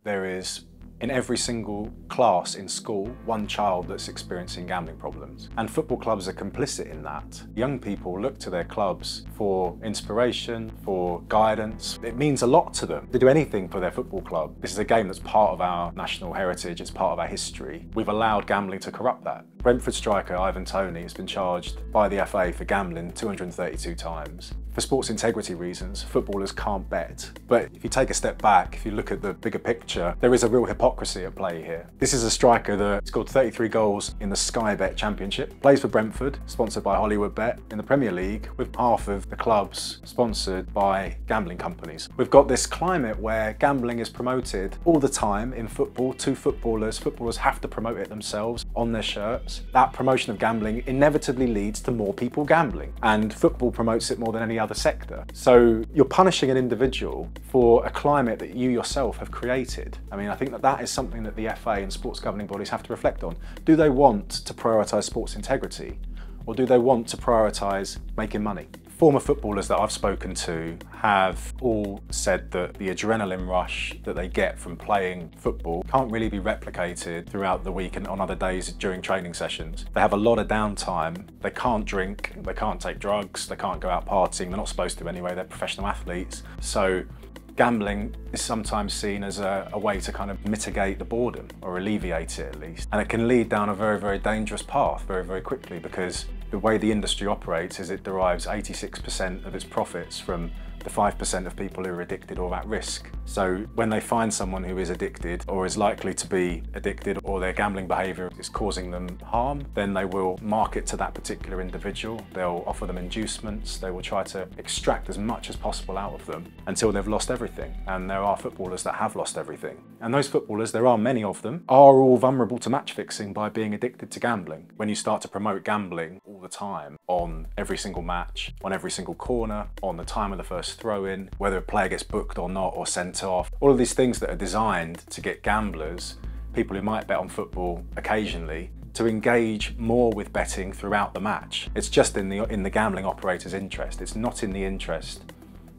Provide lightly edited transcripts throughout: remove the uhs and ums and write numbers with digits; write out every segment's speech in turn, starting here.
there is, in every single class in school, one child that's experiencing gambling problems. And football clubs are complicit in that. Young people look to their clubs for inspiration, for guidance. It means a lot to them. They do anything for their football club. This is a game that's part of our national heritage, it's part of our history. We've allowed gambling to corrupt that. Brentford striker Ivan Toney has been charged by the FA for gambling 232 times. For sports integrity reasons, footballers can't bet. But if you take a step back, if you look at the bigger picture, there is a real hypocrisy at play here. This is a striker that scored 33 goals in the Sky Bet Championship, plays for Brentford, sponsored by Hollywood Bet, in the Premier League, with half of the clubs sponsored by gambling companies. We've got this climate where gambling is promoted all the time in football to footballers. Footballers have to promote it themselves on their shirts. That promotion of gambling inevitably leads to more people gambling, and football promotes it more than any other sector. So you're punishing an individual for a climate that you yourself have created. I mean, I think that is something that the FA and sports governing bodies have to reflect on. Do they want to prioritise sports integrity, or do they want to prioritise making money? Former footballers that I've spoken to have all said that the adrenaline rush that they get from playing football can't really be replicated throughout the week and on other days during training sessions. They have a lot of downtime. They can't drink, they can't take drugs, they can't go out partying. They're not supposed to anyway, they're professional athletes. So gambling is sometimes seen as a way to kind of mitigate the boredom, or alleviate it at least. And it can lead down a very, very dangerous path very, very quickly, because the way the industry operates is it derives 86% of its profits from the 5% of people who are addicted or at risk. So when they find someone who is addicted or is likely to be addicted, or their gambling behaviour is causing them harm, then they will market to that particular individual. They'll offer them inducements. They will try to extract as much as possible out of them until they've lost everything. And there are footballers that have lost everything. And those footballers, there are many of them, are all vulnerable to match fixing by being addicted to gambling. When you start to promote gambling all the time, on every single match, on every single corner, on the time of the first throw in, whether a player gets booked or not, or sent off, all of these things that are designed to get gamblers, people who might bet on football occasionally, to engage more with betting throughout the match. It's just in the gambling operator's interest. It's not in the interest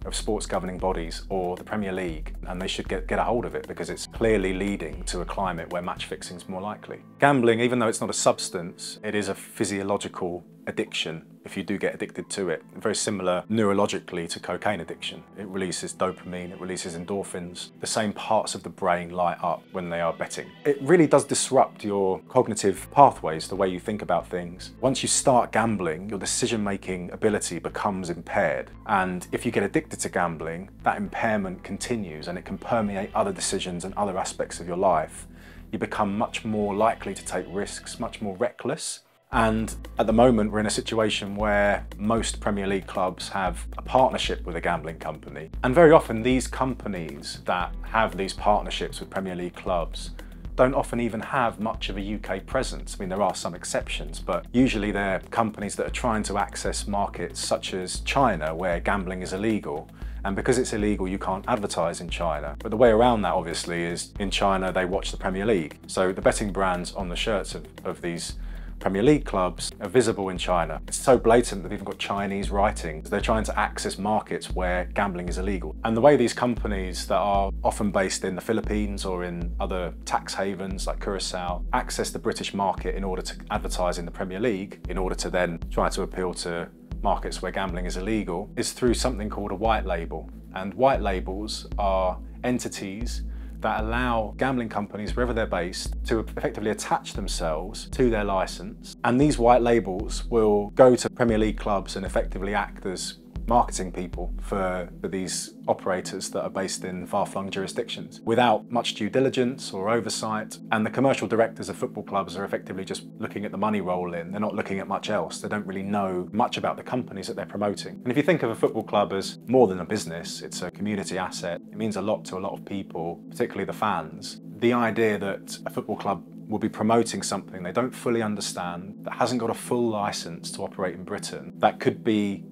of sports governing bodies or the Premier League, and they should get a hold of it, because it's clearly leading to a climate where match fixing is more likely. Gambling, even though it's not a substance, it is a physiological addiction if you do get addicted to it. Very similar neurologically to cocaine addiction. It releases dopamine, it releases endorphins. The same parts of the brain light up when they are betting. It really does disrupt your cognitive pathways, the way you think about things. Once you start gambling, your decision-making ability becomes impaired. And if you get addicted to gambling, that impairment continues and it can permeate other decisions and other aspects of your life. You become much more likely to take risks, much more reckless. And at the moment, we're in a situation where most Premier League clubs have a partnership with a gambling company. And very often these companies that have these partnerships with Premier League clubs don't often even have much of a UK presence. I mean, there are some exceptions, but usually they're companies that are trying to access markets such as China, where gambling is illegal. And because it's illegal, you can't advertise in China. But the way around that, obviously, is in China, they watch the Premier League. So the betting brands on the shirts of these Premier League clubs are visible in China. It's so blatant they've even got Chinese writing. They're trying to access markets where gambling is illegal. And the way these companies that are often based in the Philippines or in other tax havens like Curacao access the British market in order to advertise in the Premier League, in order to then try to appeal to markets where gambling is illegal, is through something called a white label. And white labels are entities that allow gambling companies, wherever they're based, to effectively attach themselves to their license. And these white labels will go to Premier League clubs and effectively act as marketing people for these operators that are based in far-flung jurisdictions without much due diligence or oversight. And the commercial directors of football clubs are effectively just looking at the money roll in. They're not looking at much else. They don't really know much about the companies that they're promoting. And if you think of a football club as more than a business, it's a community asset. It means a lot to a lot of people, particularly the fans. The idea that a football club will be promoting something they don't fully understand, that hasn't got a full license to operate in Britain, that could be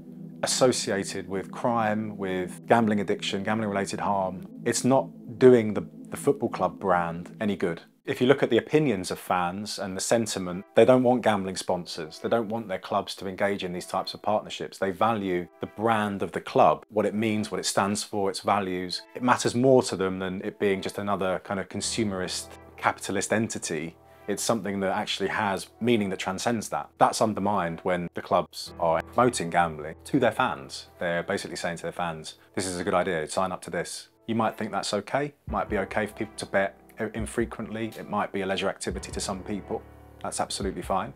associated with crime, with gambling addiction, gambling related harm. It's not doing the the football club brand any good. If you look at the opinions of fans and the sentiment, they don't want gambling sponsors. They don't want their clubs to engage in these types of partnerships. They value the brand of the club, what it means, what it stands for, its values. It matters more to them than it being just another kind of consumerist, capitalist entity. It's something that actually has meaning that transcends that. That's undermined when the clubs are promoting gambling to their fans. They're basically saying to their fans, this is a good idea, sign up to this. You might think that's okay. It might be okay for people to bet infrequently. It might be a leisure activity to some people. That's absolutely fine.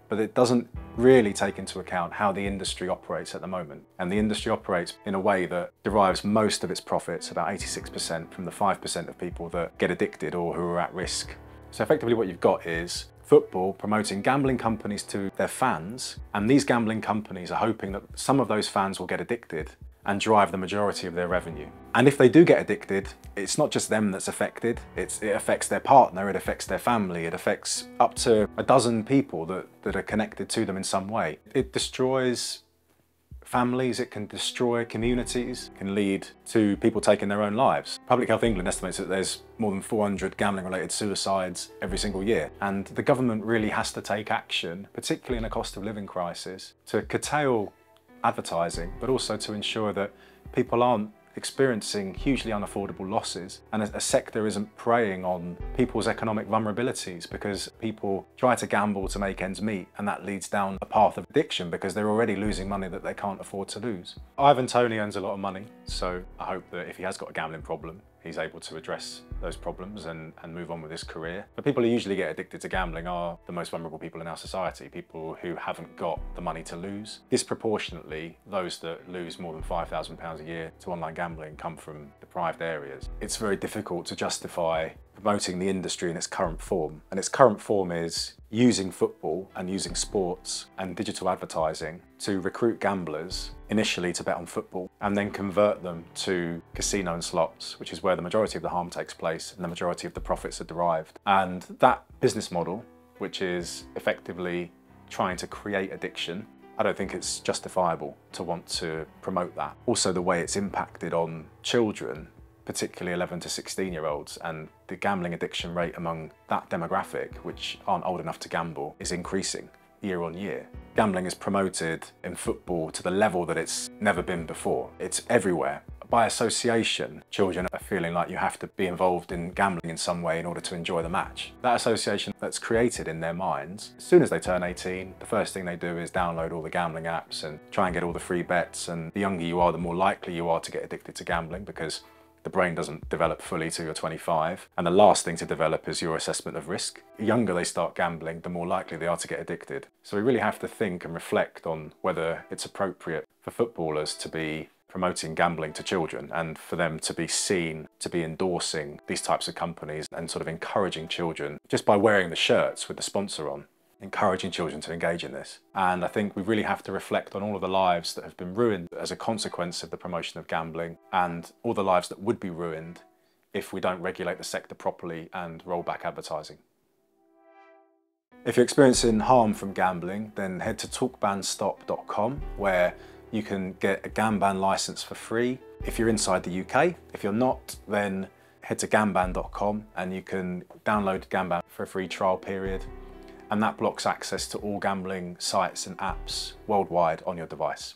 But it doesn't really take into account how the industry operates at the moment. And the industry operates in a way that derives most of its profits, about 86%, from the 5% of people that get addicted or who are at risk. So effectively what you've got is football promoting gambling companies to their fans, and these gambling companies are hoping that some of those fans will get addicted and drive the majority of their revenue. And if they do get addicted, it's not just them that's affected, it affects their partner, it affects their family, it affects up to a dozen people that are connected to them in some way. It destroys families, it can destroy communities, it can lead to people taking their own lives. Public Health England estimates that there's more than 400 gambling-related suicides every single year. And the government really has to take action, particularly in a cost of living crisis, to curtail advertising, but also to ensure that people aren't experiencing hugely unaffordable losses and a sector isn't preying on people's economic vulnerabilities because people try to gamble to make ends meet, and that leads down a path of addiction because they're already losing money that they can't afford to lose. Ivan Toney earns a lot of money, so I hope that if he has got a gambling problem, he's able to address those problems and move on with his career. The people who usually get addicted to gambling are the most vulnerable people in our society, people who haven't got the money to lose. Disproportionately, those that lose more than £5,000 a year to online gambling come from deprived areas. It's very difficult to justify promoting the industry in its current form. And its current form is using football and using sports and digital advertising to recruit gamblers initially to bet on football and then convert them to casino and slots, which is where the majority of the harm takes place and the majority of the profits are derived. And that business model, which is effectively trying to create addiction, I don't think it's justifiable to want to promote that. Also, the way it's impacted on children, particularly 11 to 16-year-olds, and the gambling addiction rate among that demographic, which aren't old enough to gamble, is increasing year on year. Gambling is promoted in football to the level that it's never been before. It's everywhere. By association, children are feeling like you have to be involved in gambling in some way in order to enjoy the match. That association that's created in their minds, as soon as they turn 18, the first thing they do is download all the gambling apps and try and get all the free bets. And the younger you are, the more likely you are to get addicted to gambling because the brain doesn't develop fully till you're 25. And the last thing to develop is your assessment of risk. The younger they start gambling, the more likely they are to get addicted. So we really have to think and reflect on whether it's appropriate for footballers to be promoting gambling to children and for them to be seen to be endorsing these types of companies and sort of encouraging children just by wearing the shirts with the sponsor on, encouraging children to engage in this. And I think we really have to reflect on all of the lives that have been ruined as a consequence of the promotion of gambling and all the lives that would be ruined if we don't regulate the sector properly and roll back advertising. If you're experiencing harm from gambling, then head to talkbanstop.com where you can get a Gamban license for free if you're inside the UK. If you're not, then head to gamban.com and you can download Gamban for a free trial period. And that blocks access to all gambling sites and apps worldwide on your device.